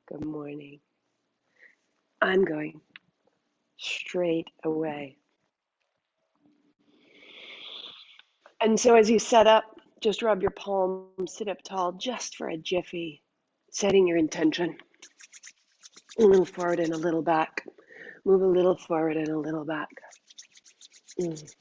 Good morning. I'm going straight away. And so as you set up, just rub your palms, sit up tall just for a jiffy, setting your intention. A little forward and a little back. Move a little forward and a little back. Mm.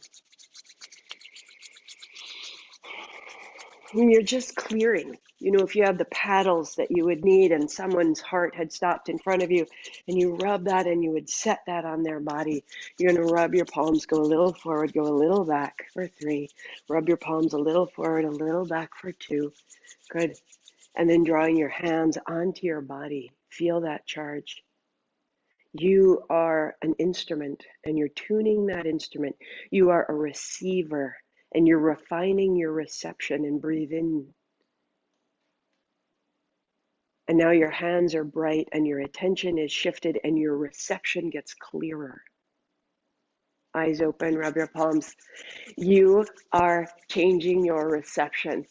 And you're just clearing. You know, if you have the paddles that you would need and someone's heart had stopped in front of you and you rub that and you would set that on their body, you're going to rub your palms, go a little forward, go a little back for 3. Rub your palms a little forward, a little back for 2. Good. And then drawing your hands onto your body. Feel that charge. You are an instrument and you're tuning that instrument. You are a receiver and you're refining your reception, and breathe in. And now your hands are bright and your attention is shifted and your reception gets clearer. Eyes open, rub your palms. You are changing your reception.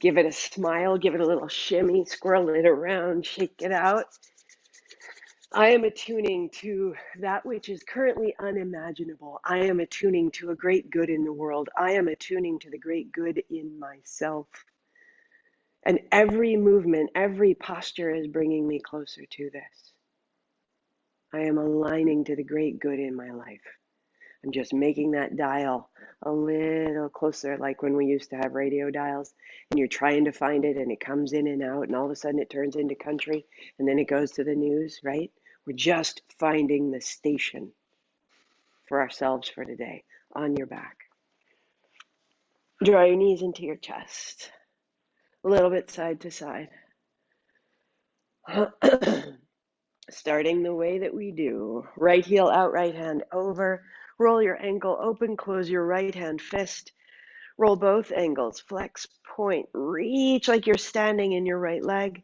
Give it a smile, give it a little shimmy, swirl it around, shake it out. I am attuning to that which is currently unimaginable. I am attuning to a great good in the world. I am attuning to the great good in myself. And every movement, every posture is bringing me closer to this. I am aligning to the great good in my life. I'm just making that dial a little closer, like when we used to have radio dials and you're trying to find it and it comes in and out and all of a sudden it turns into country and then it goes to the news, right? We're just finding the station for ourselves for today. On your back. Draw your knees into your chest, a little bit side to side. Starting the way that we do. Right heel out, right hand over. Roll your ankle open, close your right hand fist. Roll both ankles, flex, point, reach like you're standing in your right leg,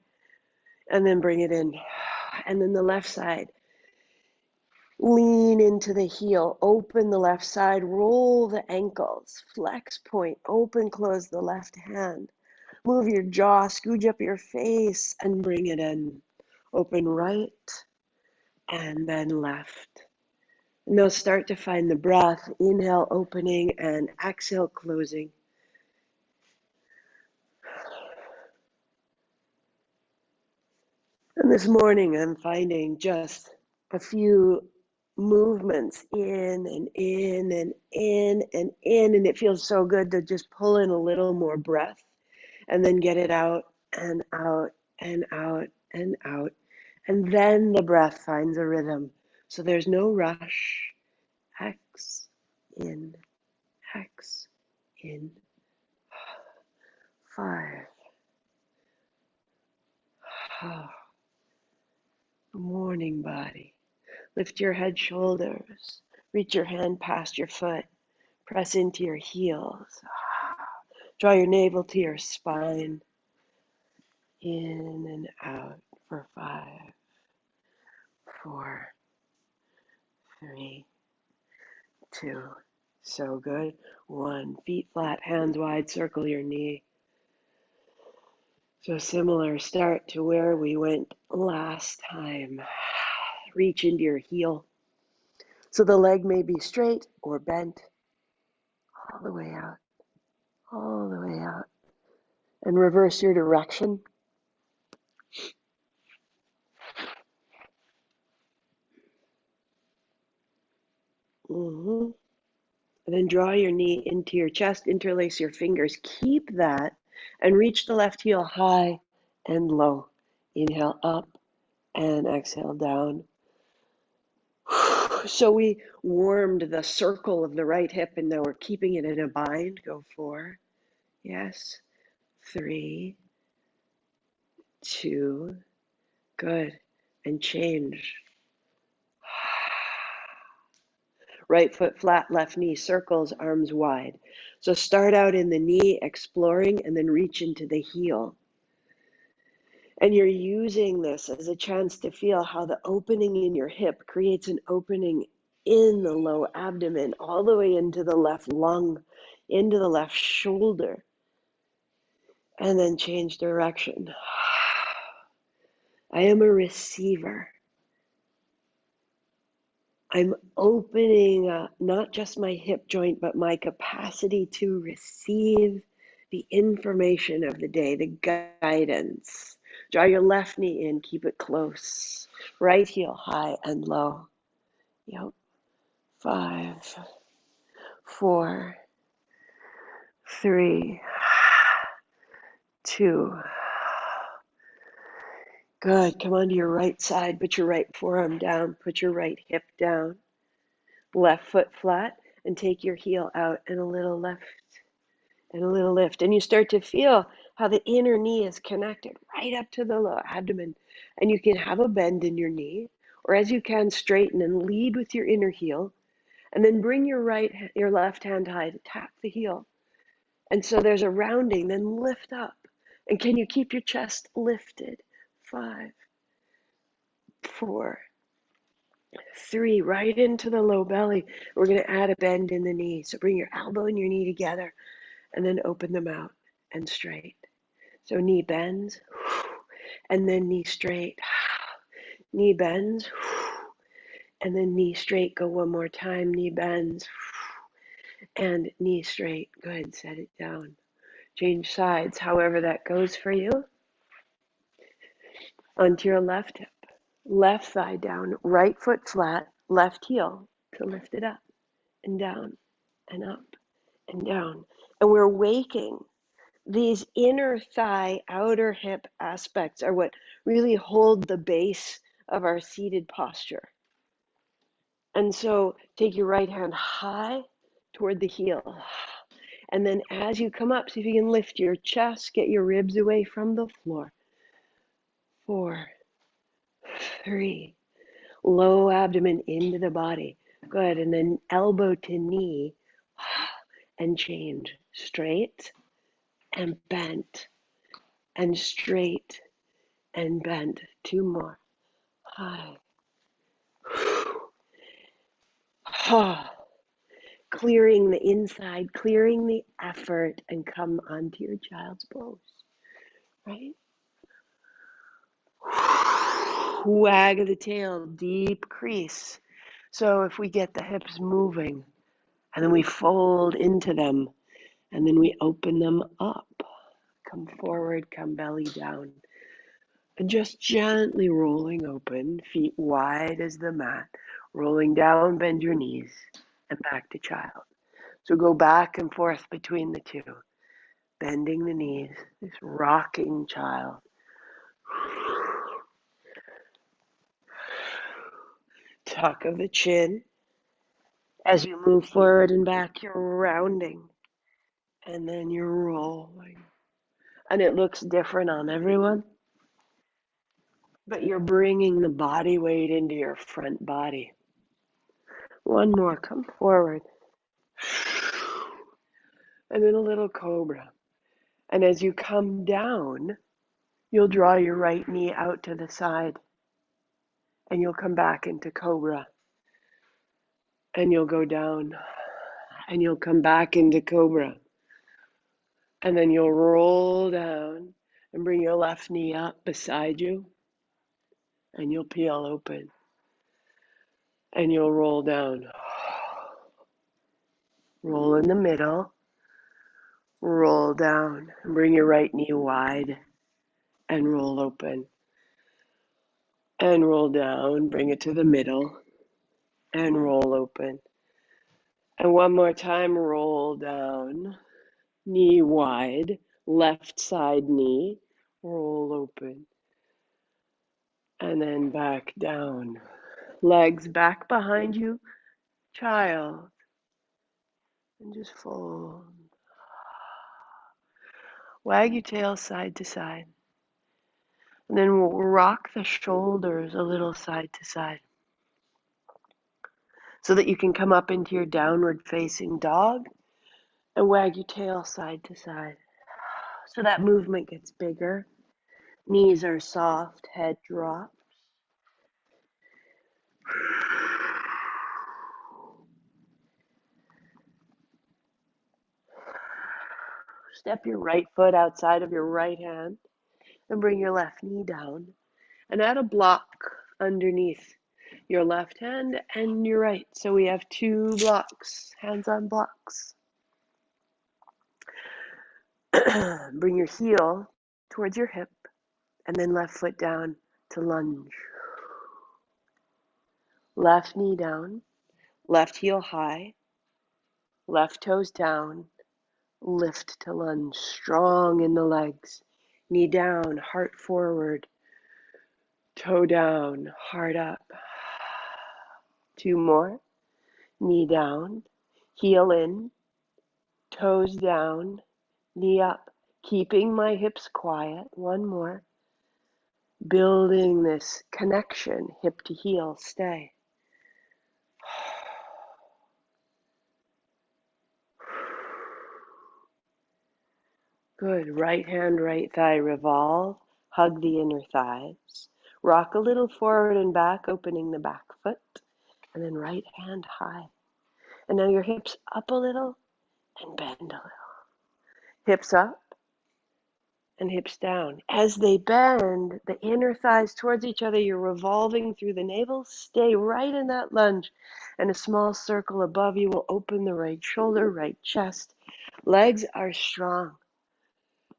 and then bring it in. And then the left side. Lean into the heel, open the left side, roll the ankles, flex, point, open, close the left hand. Move your jaw, scooch up your face, and bring it in. Open right, and then left. And now start to find the breath. Inhale, opening, and exhale, closing. And this morning, I'm finding just a few movements in and in and in and in. And it feels so good to just pull in a little more breath and then get it out and out and out and out. And then the breath finds a rhythm. So there's no rush. Hex in, hex in. 5. Morning body. Lift your head, shoulders. Reach your hand past your foot. Press into your heels. Draw your navel to your spine. In and out for 5, 4, 3, 2. So good. 1. Feet flat, hands wide, circle your knee. So similar start to where we went last time. Reach into your heel. So the leg may be straight or bent. All the way out. All the way out. And reverse your direction. And then draw your knee into your chest, interlace your fingers. Keep that and reach the left heel high and low. Inhale up and exhale down. So we warmed the circle of the right hip and now we're keeping it in a bind. Go 4. Yes. 3, 2. Good. And change. Right foot flat, left knee circles, arms wide. So start out in the knee, exploring, and then reach into the heel. And you're using this as a chance to feel how the opening in your hip creates an opening in the low abdomen, all the way into the left lung, into the left shoulder. And then change direction. I am a receiver. I'm opening up not just my hip joint, but my capacity to receive the information of the day, the guidance. Draw your left knee in, keep it close. Right heel high and low. Yep. 5, 4, 3, 2. Good. Come onto your right side. Put your right forearm down. Put your right hip down. Left foot flat. And take your heel out and a little left and a little lift. And you start to feel how the inner knee is connected right up to the lower abdomen. And you can have a bend in your knee. Or as you can, straighten and lead with your inner heel. And then bring your left hand high to tap the heel. And so there's a rounding, then lift up. And can you keep your chest lifted? 5, 4, 3, right into the low belly. We're going to add a bend in the knee. So bring your elbow and your knee together and then open them out and straight. So knee bends and then knee straight. Knee bends and then knee straight. Go one more time. Knee bends and knee straight. Go ahead, set it down. Change sides, however that goes for you. Onto your left hip. Left thigh down, right foot flat, left heel to lift it up and down and up and down. And we're waking. These inner thigh, outer hip aspects are what really hold the base of our seated posture. And so take your right hand high toward the heel. And then as you come up, see if you can lift your chest, get your ribs away from the floor. 4, 3, low abdomen into the body. Good. And then elbow to knee and change. Straight and bent and straight and bent. 2 more. High. Clearing the inside, clearing the effort, and come onto your child's pose. Right? Wag of the tail, deep crease. So if we get the hips moving, and then we fold into them, and then we open them up. Come forward, come belly down. And just gently rolling open, feet wide as the mat. Rolling down, bend your knees, and back to child. So go back and forth between the two. Bending the knees, this rocking child. Tuck of the chin. As you move forward and back, you're rounding. And then you're rolling. And it looks different on everyone. But you're bringing the body weight into your front body. One more, come forward. And then a little cobra. And as you come down, you'll draw your right knee out to the side. And you'll come back into cobra. And you'll go down. And you'll come back into cobra. And then you'll roll down and bring your left knee up beside you. And you'll peel open. And you'll roll down. Roll in the middle. Roll down. And bring your right knee wide. And roll open. And roll down. Bring it to the middle. And roll open. And one more time, roll down. Knee wide. Left side knee. Roll open. And then back down. Legs back behind you. Child. And just fold. Wag your tail side to side. And then we'll rock the shoulders a little side to side. So that you can come up into your downward facing dog and wag your tail side to side. So that movement gets bigger. Knees are soft, head drops. Step your right foot outside of your right hand and bring your left knee down and add a block underneath your left hand and your right. So we have two blocks, hands on blocks. Bring your heel towards your hip and then left foot down to lunge. Left knee down, left heel high, left toes down, lift to lunge, strong in the legs. Knee down, heart forward, toe down, heart up. Two more. Knee down, heel in, toes down, knee up. Keeping my hips quiet. One more. Building this connection, hip to heel, stay. Good. Right hand, right thigh, revolve. Hug the inner thighs. Rock a little forward and back, opening the back foot. And then right hand high. And now your hips up a little and bend a little. Hips up and hips down. As they bend, the inner thighs towards each other, you're revolving through the navel. Stay right in that lunge. And a small circle above you will open the right shoulder, right chest. Legs are strong.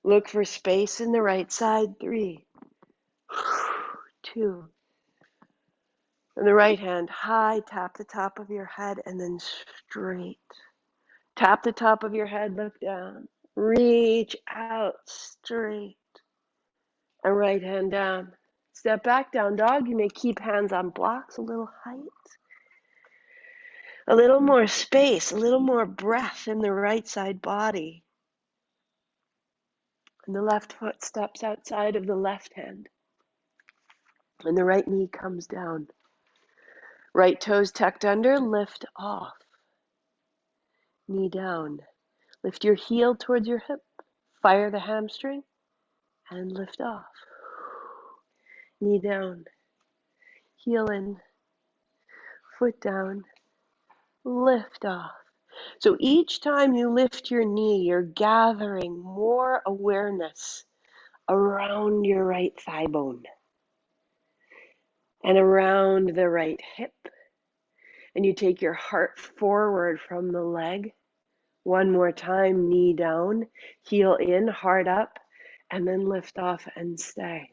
Look for space in the right side. 3, 2. And the right hand high, tap the top of your head and then straight. Tap the top of your head, look down. Reach out straight. And right hand down. Step back, down dog. You may keep hands on blocks, a little height. A little more space, a little more breath in the right side body. And the left foot steps outside of the left hand. And the right knee comes down. Right toes tucked under, lift off. Knee down. Lift your heel towards your hip. Fire the hamstring and lift off. Knee down. Heel in. Foot down. Lift off. So each time you lift your knee, you're gathering more awareness around your right thigh bone and around the right hip. And you take your heart forward from the leg. One more time, knee down, heel in, heart up, and then lift off and stay.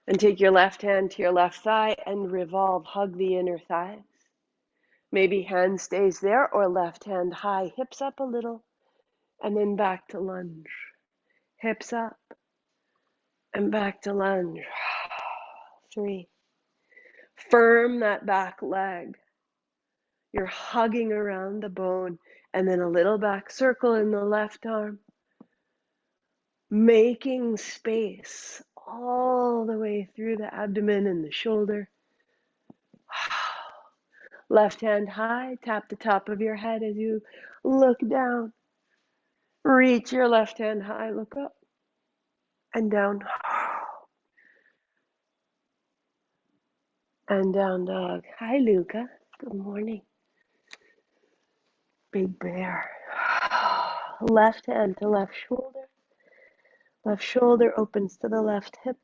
And take your left hand to your left thigh and revolve, hug the inner thighs. Maybe hand stays there or left hand high, hips up a little, and then back to lunge. Hips up and back to lunge. 3. Firm that back leg. You're hugging around the bone and then a little back circle in the left arm. Making space all the way through the abdomen and the shoulder. Left hand high, tap the top of your head as you look down. Reach your left hand high, look up and down. And down dog. Hi, Luca. Good morning. Big bear. Left hand to left shoulder. Left shoulder opens to the left hip.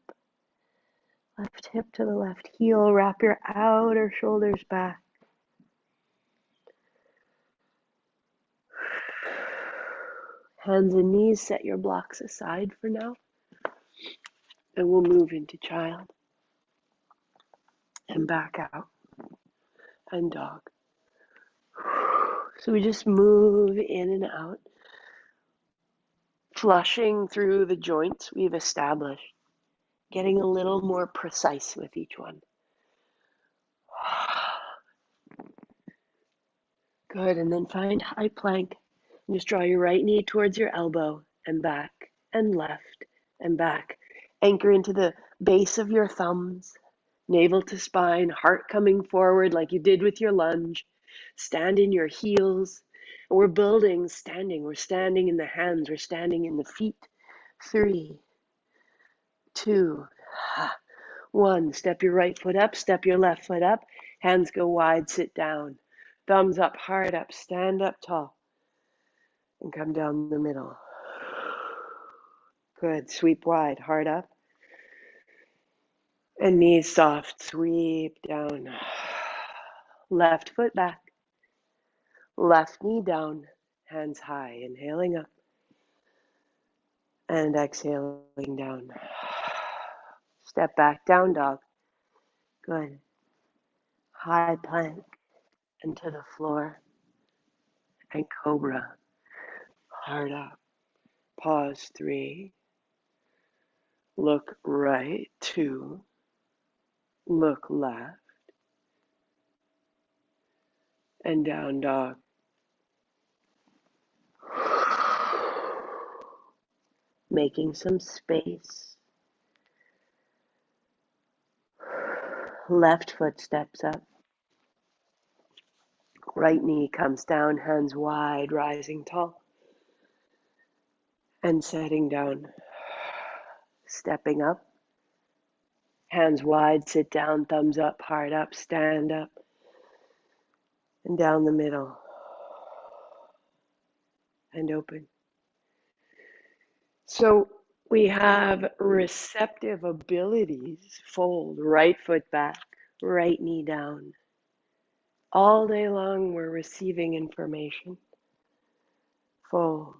Left hip to the left heel. Wrap your outer shoulders back. Hands and knees, set your blocks aside for now. And we'll move into child. And back out. And dog. So we just move in and out. Flushing through the joints we've established. Getting a little more precise with each one. Good, and then find high plank. And just draw your right knee towards your elbow and back and left and back. Anchor into the base of your thumbs, navel to spine, heart coming forward like you did with your lunge. Stand in your heels. And we're building standing. We're standing in the hands. We're standing in the feet. 3, 2, 1. Step your right foot up. Step your left foot up. Hands go wide. Sit down. Thumbs up, heart up. Stand up tall. And come down the middle. Good. Sweep wide, heart up. And knees soft, sweep down. Left foot back. Left knee down, hands high. Inhaling up. And exhaling down. Step back, down dog. Good. High plank and to the floor. And cobra. Heart up. Pause, 3. Look right, 2. Look left. And down dog. Making some space. Left foot steps up. Right knee comes down, hands wide, rising tall. And setting down. Stepping up. Hands wide, sit down, thumbs up, heart up, stand up. And down the middle. And open. So we have receptive abilities. Fold, right foot back, right knee down. All day long we're receiving information. Fold.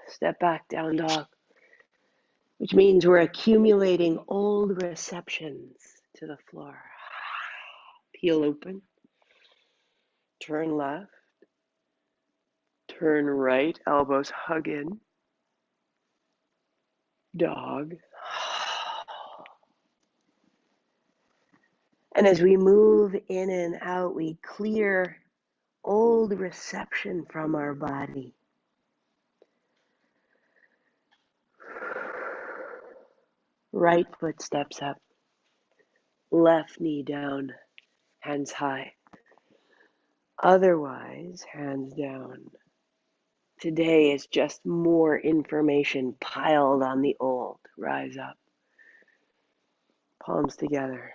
Step back, down dog. Which means we're accumulating old receptions to the floor. Peel open. Turn left. Turn right. Elbows hug in. Dog. And as we move in and out, we clear old reception from our body. Right foot steps up. Left knee down. Hands high. Otherwise, hands down. Today is just more information piled on the old. Rise up. Palms together.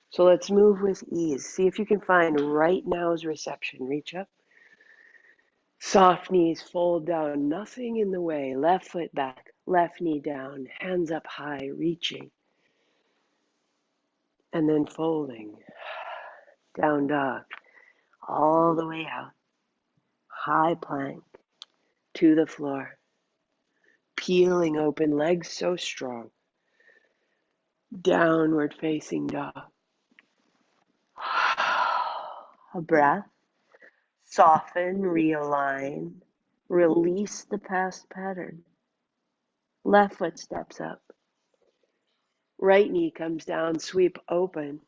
So let's move with ease. See if you can find right now's reception. Reach up. Soft knees fold down. Nothing in the way. Left foot back. Left knee down. Hands up high. Reaching. And then folding. Down dog. All the way out. High plank. To the floor. Peeling open. Legs so strong. Downward facing dog. A breath. Soften, realign, release the past pattern. Left foot steps up. Right knee comes down, sweep open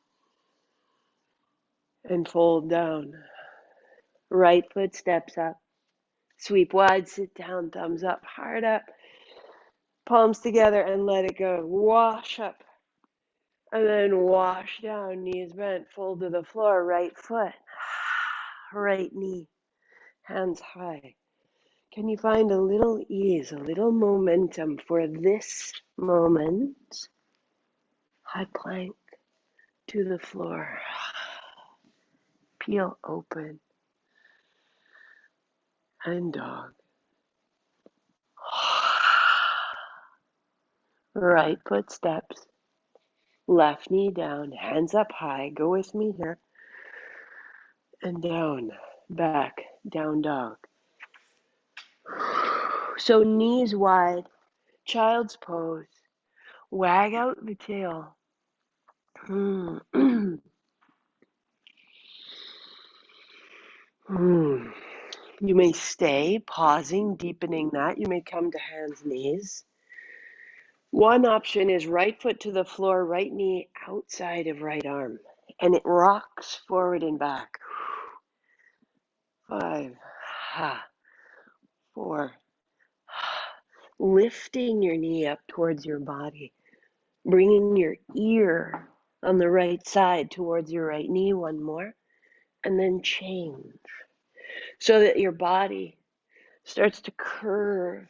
and fold down. Right foot steps up. Sweep wide, sit down, thumbs up, heart up. Palms together and let it go. Wash up. And then wash down, knees bent, fold to the floor, right foot. Right knee, hands high. Can you find a little ease, a little momentum for this moment? High plank to the floor. Peel open. And dog. Right foot steps. Left knee down. Hands up high. Go with me here. And down. Back. Down dog. So knees wide. Child's pose. Wag out the tail. You may stay, pausing, deepening that. You may come to hands, knees. One option is right foot to the floor, right knee outside of right arm. And it rocks forward and back. 5, 4. Lifting your knee up towards your body. Bringing your ear on the right side towards your right knee. One more. And then change. So that your body starts to curve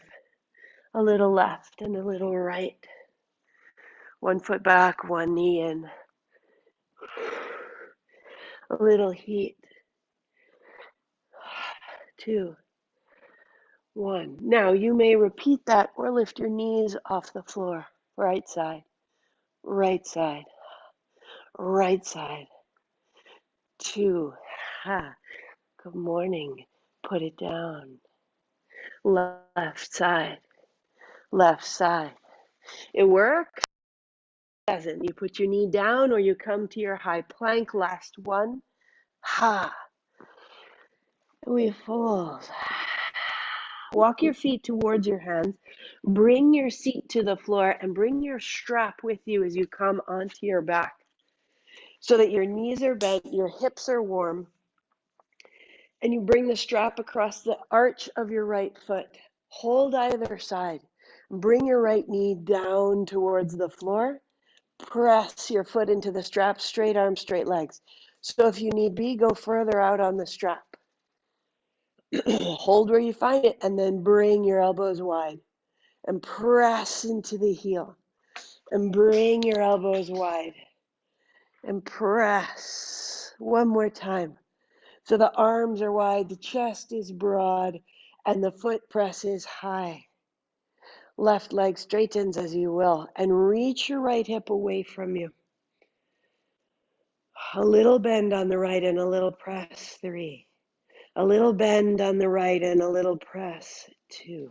a little left and a little right. One foot back, one knee in. A little heat. 2, 1. Now you may repeat that or lift your knees off the floor. Right side, right side, right side. 2. Ha. Good morning. Put it down. Left side, left side. It works. Doesn't. You put your knee down or you come to your high plank. Last one. Ha. We fold. Walk your feet towards your hands. Bring your seat to the floor and bring your strap with you as you come onto your back so that your knees are bent, your hips are warm, and you bring the strap across the arch of your right foot. Hold either side. Bring your right knee down towards the floor. Press your foot into the strap, straight arms, straight legs. So if you need be, go further out on the strap. Hold where you find it and then bring your elbows wide and press into the heel and bring your elbows wide and press one more time. So the arms are wide, the chest is broad, and the foot presses high. Left leg straightens as you will and reach your right hip away from you. A little bend on the right and a little press. 3. A little bend on the right and a little press. 2.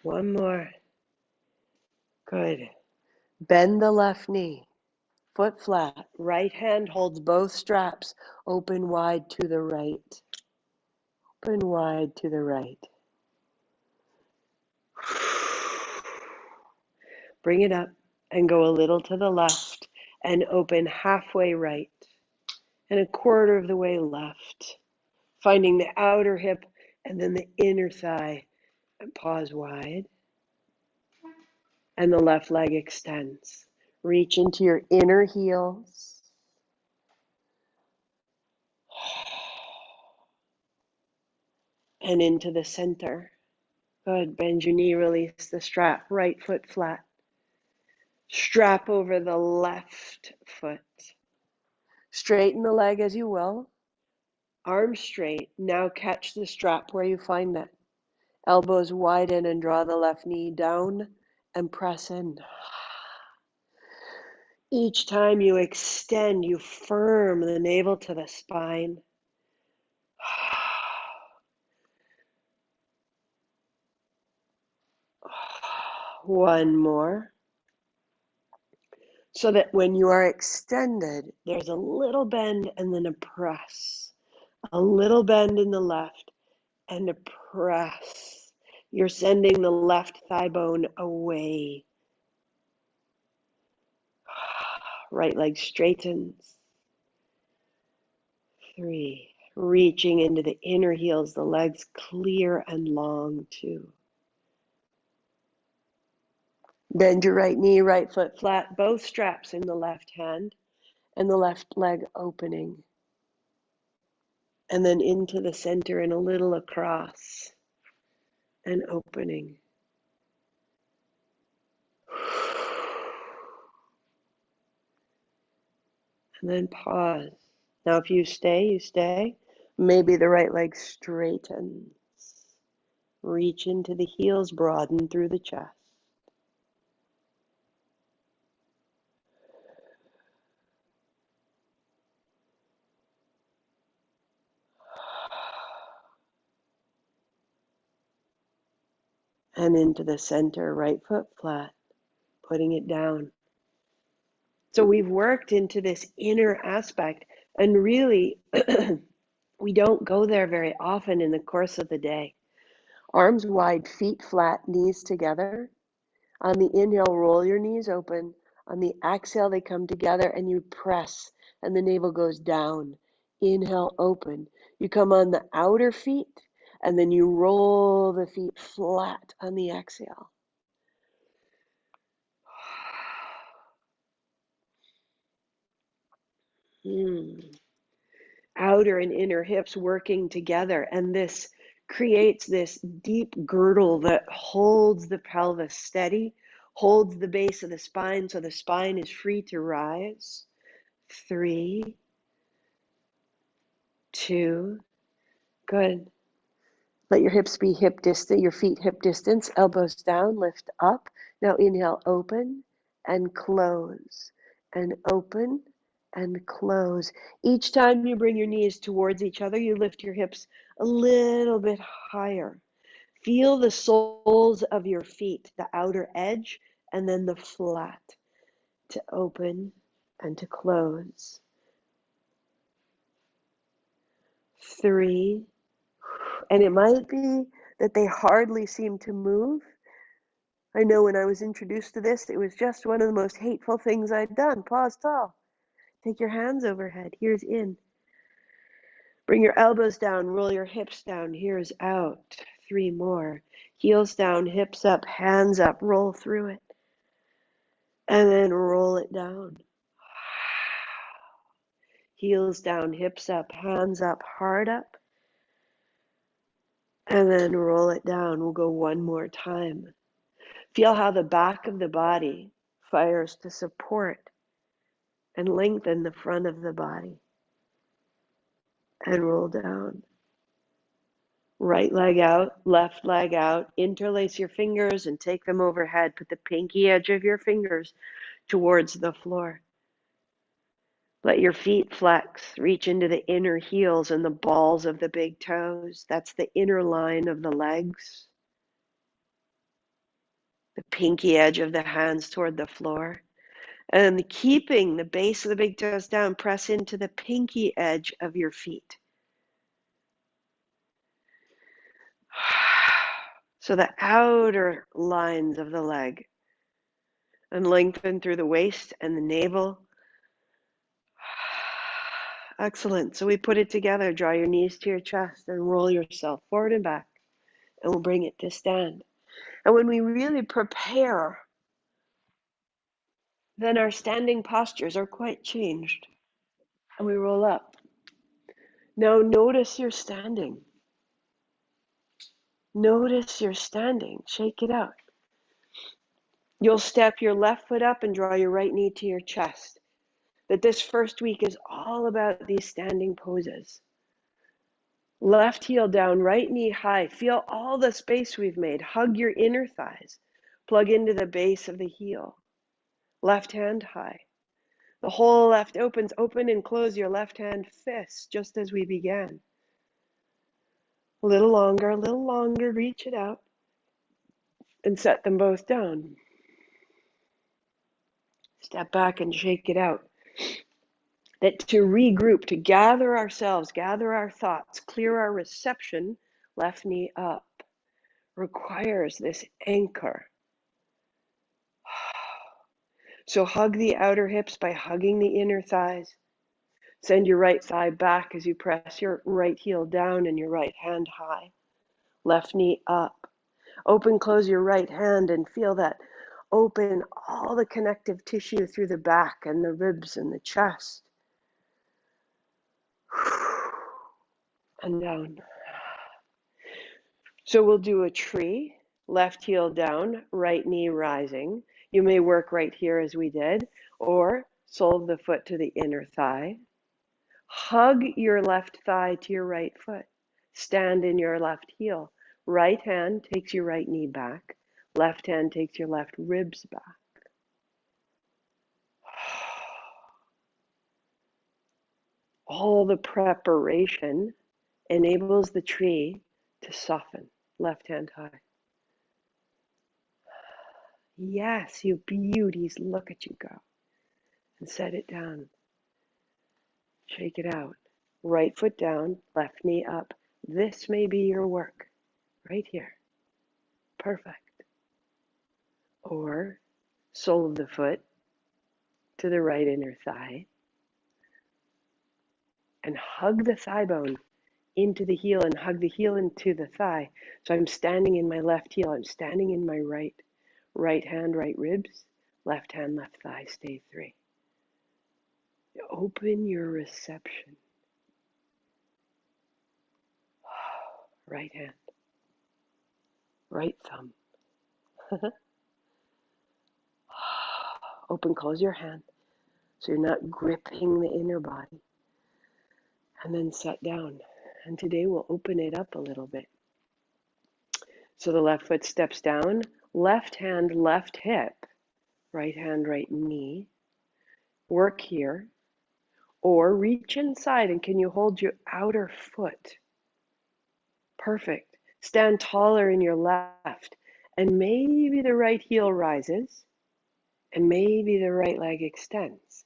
One more. Good. Bend the left knee. Foot flat. Right hand holds both straps. Open wide to the right. Open wide to the right. Bring it up and go a little to the left and open halfway right and a quarter of the way left. Finding the outer hip and then the inner thigh. And pause wide. And the left leg extends. Reach into your inner heels. And into the center. Good. Bend your knee, release the strap. Right foot flat. Strap over the left foot. Straighten the leg as you will. Arms straight. Now catch the strap where you find it. Elbows widen and draw the left knee down and press in. Each time you extend, you firm the navel to the spine. One more. So that when you are extended, there's a little bend and then a press. A little bend in the left and a press. You're sending the left thigh bone away. Right leg straightens. 3. Reaching into the inner heels, the legs clear and long. 2. Bend your right knee, right foot flat, both straps in the left hand, and the left leg opening. And then into the center and a little across and opening. And then pause. Now if you stay, you stay. Maybe the right leg straightens. Reach into the heels, broaden through the chest. And into the center, right foot flat, putting it down. So we've worked into this inner aspect, and really, we don't go there very often in the course of the day. Arms wide, feet flat, knees together. On the inhale, roll your knees open. On the exhale, they come together and you press, and the navel goes down. Inhale, open. You come on the outer feet, and then you roll the feet flat on the exhale. Outer and inner hips working together, and this creates this deep girdle that holds the pelvis steady, holds the base of the spine so the spine is free to rise. 3, 2, good. Let your hips be hip distance, your feet hip distance, elbows down, lift up. Now inhale, open and close, and open and close. Each time you bring your knees towards each other, you lift your hips a little bit higher. Feel the soles of your feet, the outer edge, and then the flat to open and to close. 3, and it might be that they hardly seem to move. I know when I was introduced to this, it was just one of the most hateful things I'd done. Pause tall. Take your hands overhead. Here's in. Bring your elbows down. Roll your hips down. Here's out. 3 more. Heels down, hips up, hands up. Roll through it. And then roll it down. Heels down, hips up, hands up, heart up. And then roll it down. We'll go one more time. Feel how the back of the body fires to support and lengthen the front of the body. And roll down. Right leg out, left leg out. Interlace your fingers and take them overhead. Put the pinky edge of your fingers towards the floor. Let your feet flex. Reach into the inner heels and the balls of the big toes. That's the inner line of the legs. The pinky edge of the hands toward the floor. And keeping the base of the big toes down, press into the pinky edge of your feet. So the outer lines of the leg. And lengthen through the waist and the navel. Excellent. So we put it together. Draw your knees to your chest and roll yourself forward and back. And we'll bring it to stand. And when we really prepare, then our standing postures are quite changed. And we roll up. Now notice you're standing. Notice you're standing. Shake it out. You'll step your left foot up and draw your right knee to your chest. That this first week is all about these standing poses. Left heel down, right knee high. Feel all the space we've made. Hug your inner thighs. Plug into the base of the heel. Left hand high. The whole left opens. Open and close your left hand fist, just as we began. A little longer. Reach it out. And set them both down. Step back and shake it out. That to regroup, to gather ourselves, gather our thoughts, clear our reception, left knee up, requires this anchor. So hug the outer hips by hugging the inner thighs. Send your right thigh back as you press your right heel down and your right hand high. Left knee up. Open, close your right hand and feel that open all the connective tissue through the back and the ribs and the chest. And down. So we'll do a tree, left heel down, right knee rising. You may work right here as we did, or sole of the foot to the inner thigh. Hug your left thigh to your right foot. Stand in your left heel. Right hand takes your right knee back. Left hand takes your left ribs back. All the preparation enables the tree to soften. Left hand high. Yes, you beauties, look at you go. And set it down. Shake it out. Right foot down, left knee up. This may be your work. Right here. Perfect. Or sole of the foot to the right inner thigh. And hug the thigh bone into the heel and hug the heel into the thigh. So I'm standing in my left heel. I'm standing in my right. Right hand, right ribs. Left hand, left thigh. Stay 3. Open your reception. Right hand. Right thumb. Open, close your hand so you're not gripping the inner body. And then set down. And today we'll open it up a little bit. So the left foot steps down, left hand, left hip, right hand, right knee. Work here. Or reach inside, and can you hold your outer foot? Perfect. Stand taller in your left, and maybe the right heel rises, and maybe the right leg extends.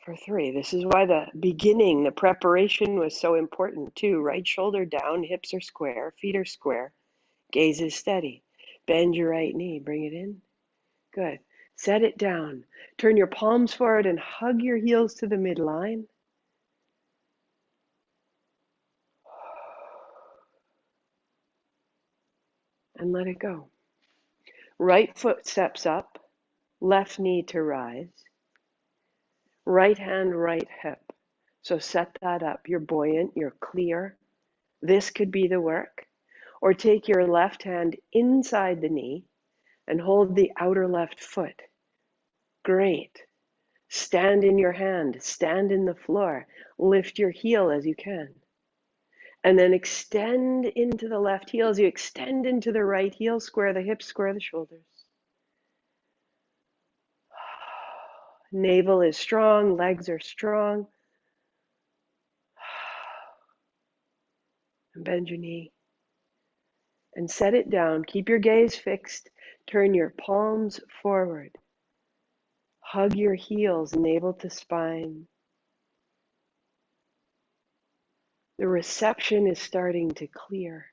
For 3. This is why the beginning, the preparation was so important too. Right shoulder down, hips are square, feet are square, gaze is steady. Bend your right knee, bring it in. Good. Set it down. Turn your palms forward and hug your heels to the midline. And let it go. Right foot steps up, left knee to rise. Right hand, right hip. So set that up. You're buoyant, you're clear. This could be the work. Or take your left hand inside the knee and hold the outer left foot. Great. Stand in your hand, stand in the floor. Lift your heel as you can. And then extend into the left heel. As you extend into the right heel, square the hips, square the shoulders. Navel is strong, legs are strong. And bend your knee. And set it down. Keep your gaze fixed. Turn your palms forward. Hug your heels, navel to spine. The reception is starting to clear.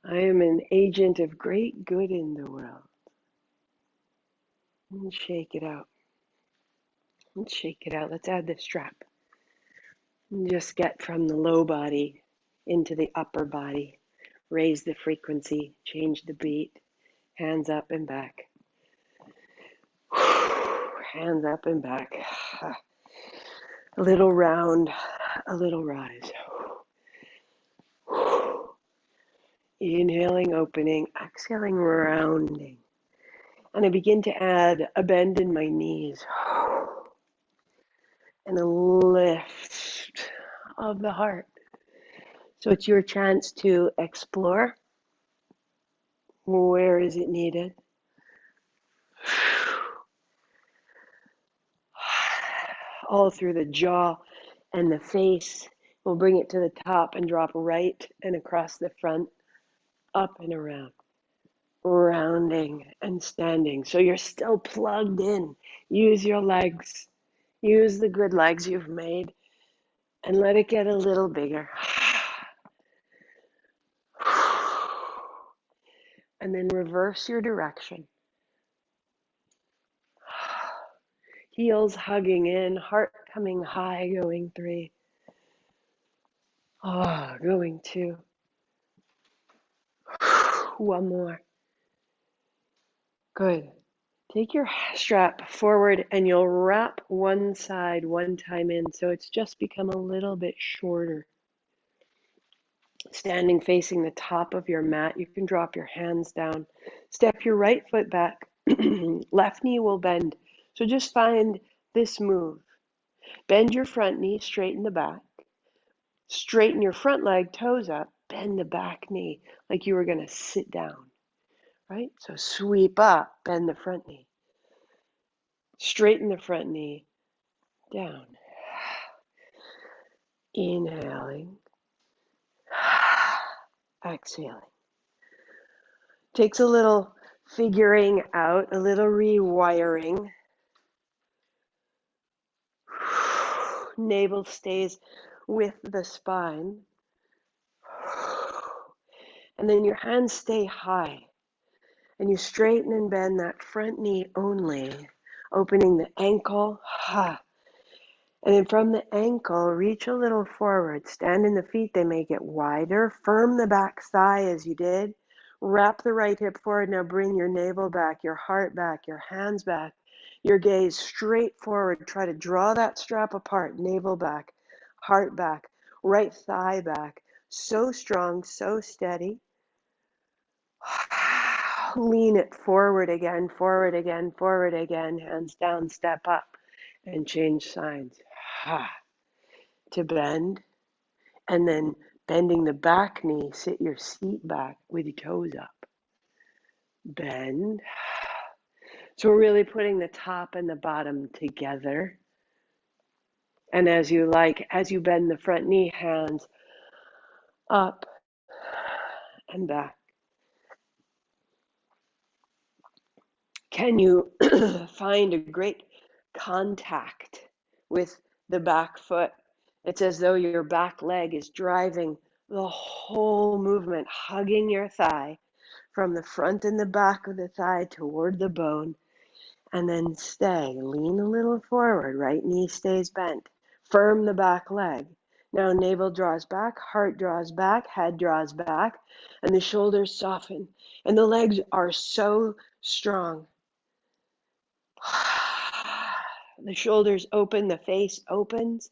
I am an agent of great good in the world. And shake it out. And shake it out. Let's add the strap. And just get from the low body into the upper body. Raise the frequency. Change the beat. Hands up and back. Hands up and back. A little round, a little rise. Inhaling, opening, exhaling, rounding. And I begin to add a bend in my knees. And a lift of the heart. So it's your chance to explore. Where is it needed? All through the jaw and the face. We'll bring it to the top and drop right and across the front, up and around. Rounding and standing. So you're still plugged in. Use your legs. Use the good legs you've made and let it get a little bigger. And then reverse your direction. Heels hugging in, heart coming high, going 3. Going 2. One more. Good. Take your strap forward and you'll wrap one side one time in so it's just become a little bit shorter. Standing facing the top of your mat, you can drop your hands down. Step your right foot back. Left knee will bend. So just find this move. Bend your front knee, straighten the back. Straighten your front leg, toes up. Bend the back knee like you were going to sit down. Right? So sweep up, bend the front knee. Straighten the front knee, down. Inhaling. Exhaling. Takes a little figuring out, a little rewiring. Navel stays with the spine. And then your hands stay high. And you straighten and bend that front knee only, opening the ankle. And then from the ankle, reach a little forward. Stand in the feet, they may get wider. Firm the back thigh as you did. Wrap the right hip forward. Now bring your navel back, your heart back, your hands back. Your gaze straight forward. Try to draw that strap apart. Navel back, heart back, right thigh back. So strong, so steady. Lean it forward again, forward again, forward again. Hands down, step up, and change sides. To bend, and then Bending the back knee, sit your seat back with your toes up. Bend. So we're really putting the top and the bottom together. And as you bend the front knee, hands up and back. Can you find a great contact with the back foot? It's as though your back leg is driving the whole movement, hugging your thigh from the front and the back of the thigh toward the bone. And then stay. Lean a little forward. Right knee stays bent. Firm the back leg. Now navel draws back, heart draws back, head draws back, and the shoulders soften. And the legs are so strong. The shoulders open, the face opens,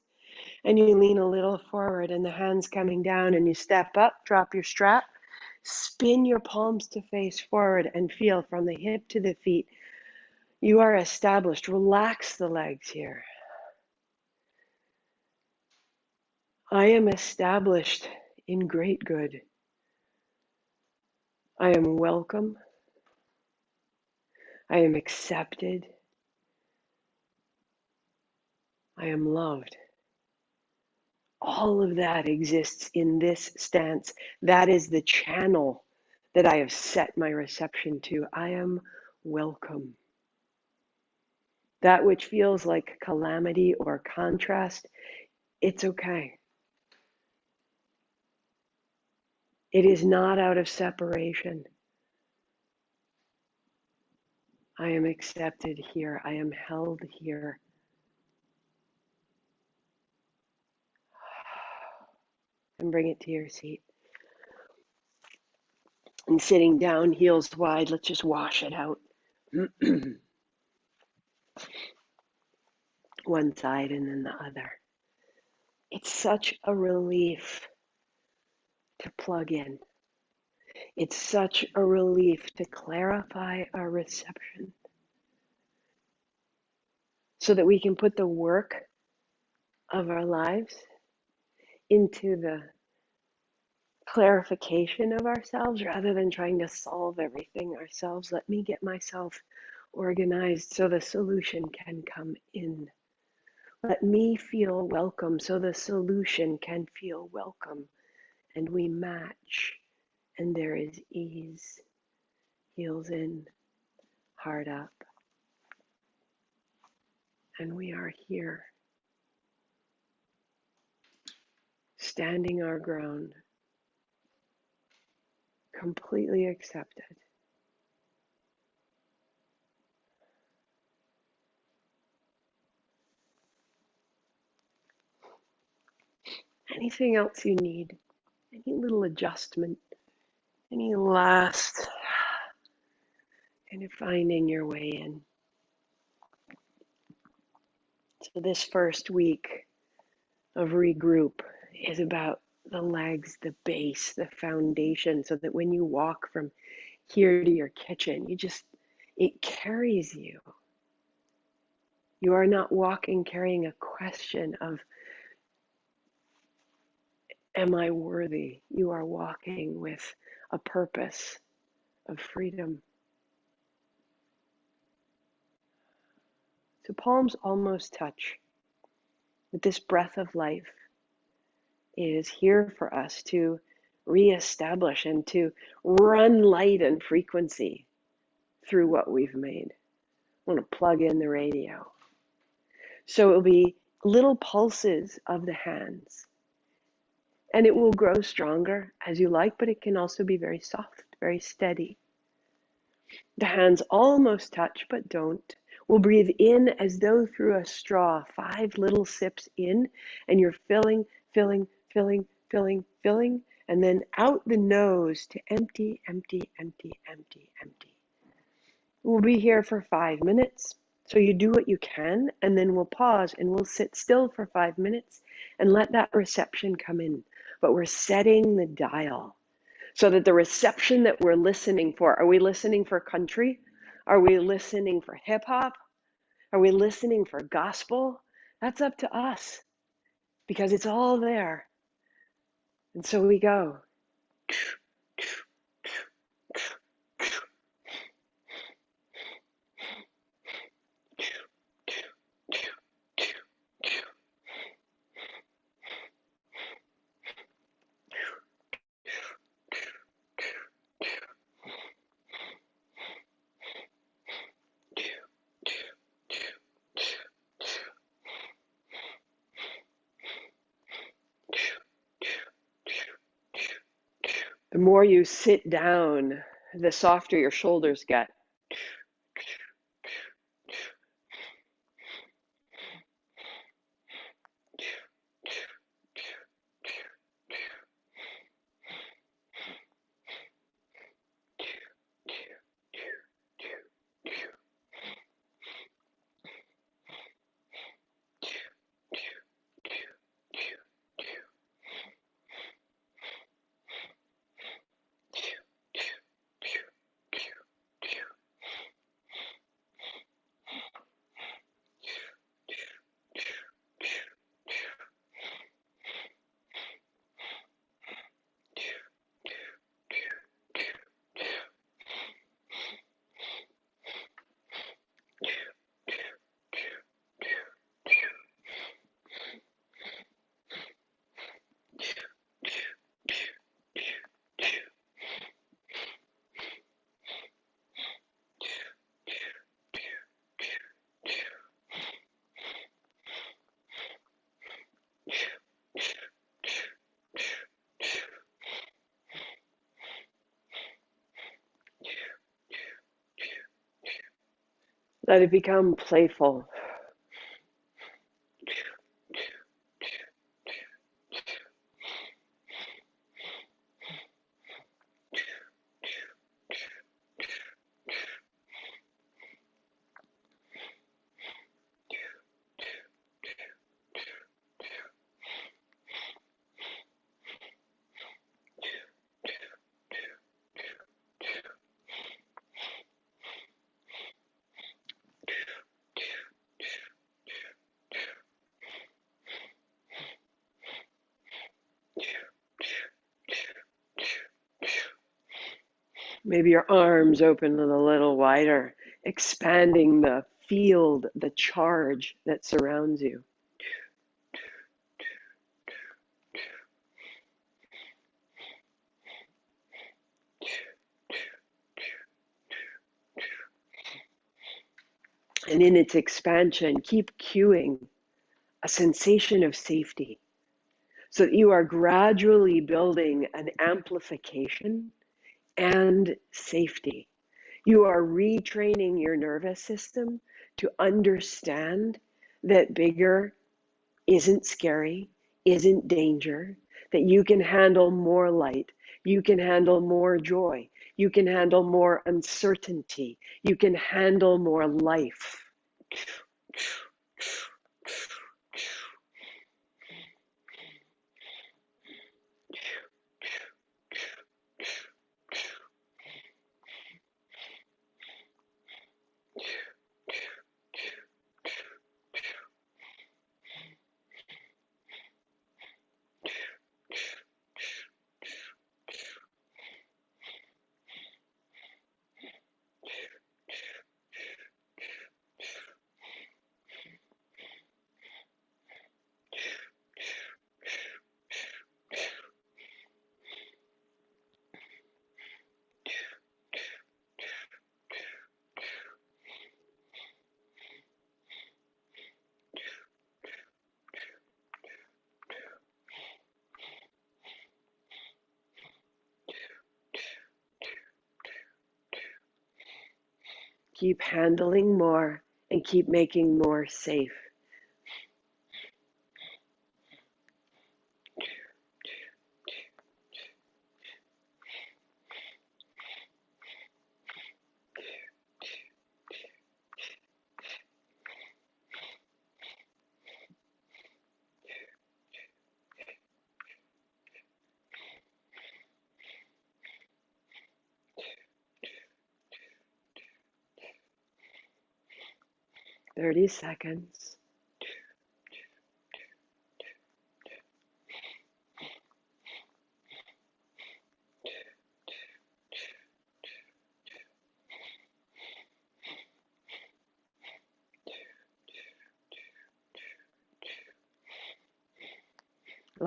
and you lean a little forward and the hands coming down and you step up, drop your strap, spin your palms to face forward and feel from the hip to the feet. You are established. Relax the legs here. I am established in great good. I am welcome. I am accepted. I am loved. All of that exists in this stance. That is the channel that I have set my reception to. I am welcome. That which feels like calamity or contrast, it's okay. It is not out of separation. I am accepted here. I am held here. And bring it to your seat. And sitting down, heels wide, let's just wash it out. One side and then the other. It's such a relief to plug in. It's such a relief to clarify our reception so that we can put the work of our lives into the clarification of ourselves rather than trying to solve everything ourselves. Let me get myself organized so the solution can come in. Let me feel welcome so the solution can feel welcome. And we match, and there is ease. Heels in, heart up. And we are here, standing our ground, completely accepted. Anything else you need? Any little adjustment? Any last kind of finding your way in? So this first week of Regroup is about the legs, the base, the foundation, so that when you walk from here to your kitchen, it carries you. You are not walking carrying a question of, am I worthy? You are walking with a purpose of freedom. So palms almost touch. But this breath of life is here for us to reestablish and to run light and frequency through what we've made. I want to plug in the radio. So it will be little pulses of the hands. And it will grow stronger as you like, but it can also be very soft, very steady. The hands almost touch, but don't. We'll breathe in as though through a straw, 5 little sips in, and you're filling, filling, filling, filling, filling, and then out the nose to empty, empty, empty, empty, empty. We'll be here for 5 minutes. So you do what you can, and then we'll pause and we'll sit still for 5 minutes and let that reception come in. But we're setting the dial so that the reception that we're listening for, are we listening for country? Are we listening for hip hop? Are we listening for gospel? That's up to us because it's all there. And so we go. The more you sit down, the softer your shoulders get. Let it become playful. Maybe your arms open a little wider, expanding the field, the charge that surrounds you. And in its expansion, keep cueing a sensation of safety so that you are gradually building an amplification and safety. You are retraining your nervous system to understand that bigger isn't scary, isn't danger, that you can handle more light, you can handle more joy, you can handle more uncertainty, you can handle more life. Keep handling more and keep making more safe. Thirty seconds.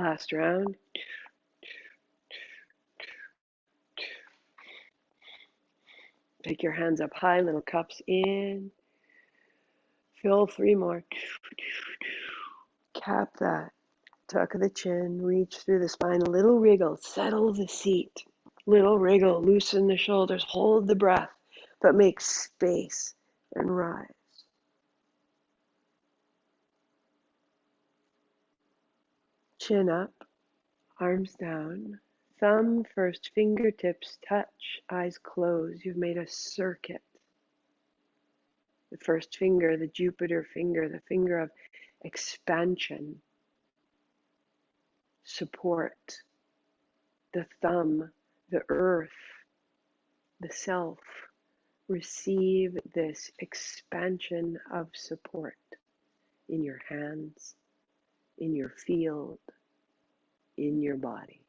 Last round. Take your hands up high, little cups in. Fill 3 more. Cap that. Tuck the chin, reach through the spine, a little wriggle, settle the seat. Little wriggle, loosen the shoulders, hold the breath, but make space and rise. Chin up, arms down, thumb first, fingertips touch, eyes closed. You've made a circuit. The first finger, the Jupiter finger, the finger of expansion, support. The thumb, the earth, the self. Receive this expansion of support in your hands, in your field, in your body.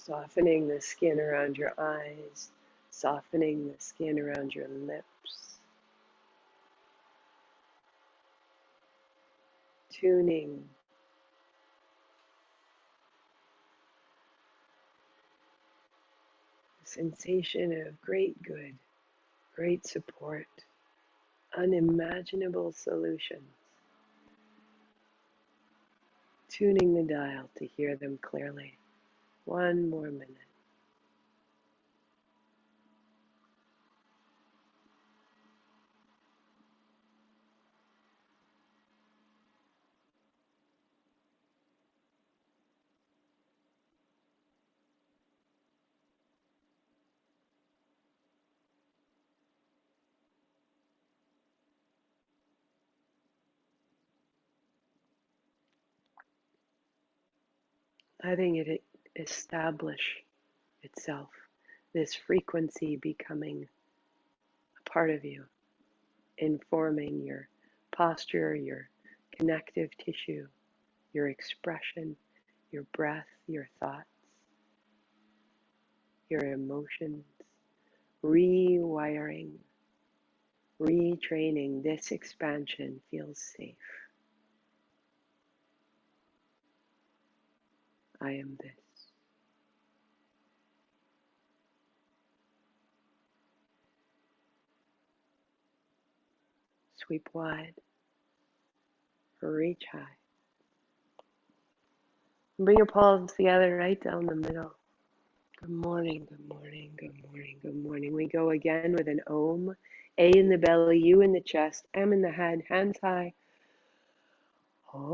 Softening the skin around your eyes, softening the skin around your lips, tuning the sensation of great good, great support, unimaginable solutions, tuning the dial to hear them clearly. 1 more minute. Letting it establish itself, this frequency becoming a part of you, informing your posture, your connective tissue, your expression, your breath, your thoughts, your emotions, rewiring, retraining. This expansion feels safe. I am this. Sweep wide, reach high. Bring your palms together right down the middle. Good morning, good morning, good morning, good morning. We go again with an Om. A in the belly, U in the chest, M in the head, hands high. Again.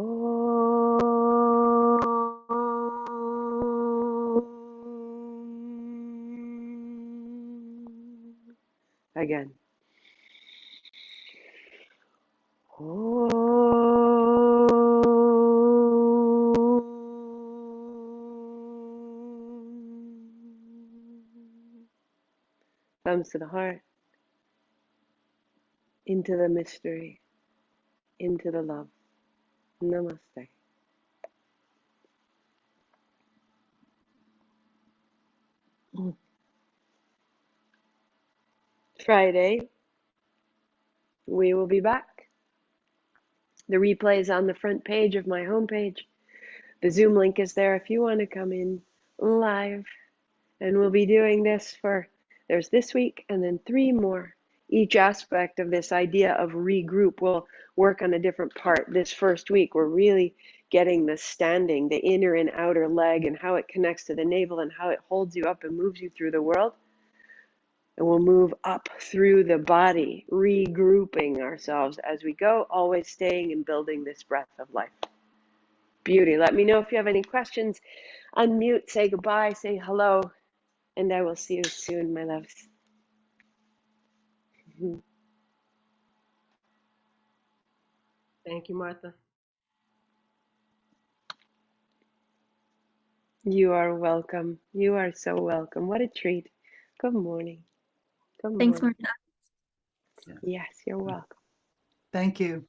Thumbs to the heart, into the mystery, into the love. Namaste. Friday, we will be back. The replay is on the front page of my homepage. The Zoom link is there if you want to come in live. And we'll be doing this there's this week and then 3 more. Each aspect of this idea of regroup will work on a different part. This first week, we're really getting the standing, the inner and outer leg, and how it connects to the navel and how it holds you up and moves you through the world. And we'll move up through the body, regrouping ourselves as we go, always staying and building this breath of life. Beauty. Let me know if you have any questions. Unmute, say goodbye, say hello, and I will see you soon, my loves. Thank you, Martha. You are welcome. You are so welcome. What a treat. Good morning. Good morning. Thanks, Martha. Yes, you're welcome. Thank you.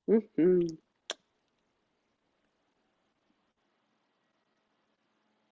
Mm-hmm.